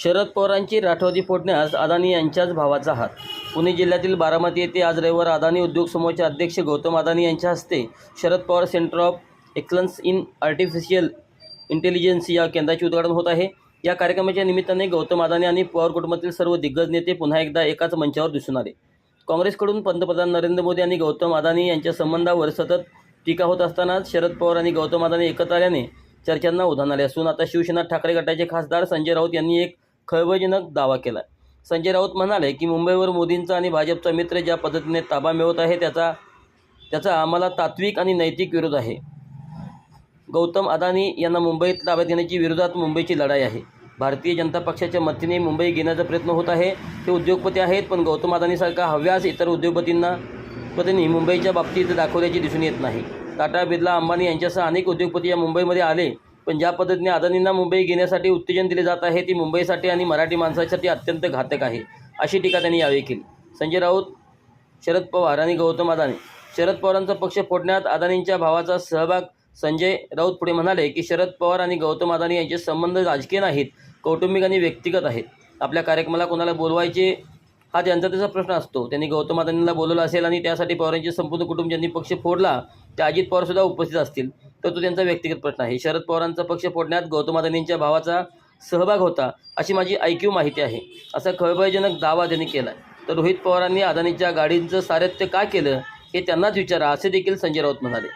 शरद पवारांची राष्ट्रवादी फोडण्यास अदानी यांच्याच भावाचा हात. पुणे जिल्ह्यातील बारामती येथे आज रविवार अदानी उद्योग समूहाचे अध्यक्ष गौतम अदानी यांच्या हस्ते Sharad Pawar centre of excellence in artificial intelligence या केंद्राचे उद्घाटन होत आहे. या कार्यक्रमाच्या निमित्ताने गौतम अदानी आणि पवार कुटुंबातील सर्व दिग्गज नेते पुन्हा एकदा एकाच मंचावर दिसून आले. काँग्रेसकडून पंतप्रधान नरेंद्र मोदी आणि गौतम अदानी यांच्या संबंधावर सतत टीका होत असतानाच शरद पवार आणि गौतम अदानी एकत्र आल्याने चर्चांना उधाण आले असून आता शिवसेना ठाकरे गटाचे खासदार संजय राऊत यांनी एक खळबळजनक दावा केला. संजय राऊत म्हणाले की मुंबईवर मोदींचा आणि भाजपचा मित्र ज्या पद्धतीने ताबा मिळवत आहे त्याचा आम्हाला तात्विक आणि नैतिक विरोध आहे. गौतम अदानी यांना मुंबईत ताब्यात घेण्याची विरोधात मुंबईची लढाई आहे. भारतीय जनता पक्षाच्या मतीने मुंबई घेण्याचा प्रयत्न होत आहे. ते उद्योगपती आहेत, पण गौतम अदानीसारखा हव्यास इतर उद्योगपतींनी मुंबईच्या बाबतीत दाखवल्याचे दिसून येत नाही. टाटा, बिर्ला, अंबानी यांच्यासह अनेक उद्योगपती या मुंबईमध्ये आले, पण ज्या पद्धतीने अदानींना मुंबई घेण्यासाठी उत्तेजन दिले जात आहे ती मुंबईसाठी आणि मराठी माणसासाठी अत्यंत घातक आहे, अशी टीका त्यांनी यावेळी केली. संजय राऊत, शरद पवार आणि गौतम अदानी. शरद पवारांचा पक्ष फोडण्यात अदानींच्या भावाचा सहभाग. संजय राऊत पुढे म्हणाले की शरद पवार आणि गौतम अदानी यांचे संबंध राजकीय नाहीत, कौटुंबिक आणि व्यक्तिगत आहेत. आपल्या कार्यक्रमाला कोणाला बोलवायचे हा त्यांचा त्याचा प्रश्न असतो. त्यांनी गौतम अदानींना बोलवलं असेल आणि त्यासाठी पवारांचे संपूर्ण कुटुंब ज्यांनी पक्ष फोडला ते अजित पवारसुद्धा उपस्थित असतील तर तो त्यांचा व्यक्तिगत प्रश्न आहे. शरद पवारांचा पक्ष फोडण्यात गौतम अदानींच्या भावाचा सहभाग होता अशी माझी ऐकीव माहिती आहे, असा खळबळजनक दावा त्यांनी केला. तर रोहित पवारांनी अदानीच्या गाडींचं सारथ्य का केलं हे त्यांनाच विचारा, असे देखील संजय राऊत म्हणाले.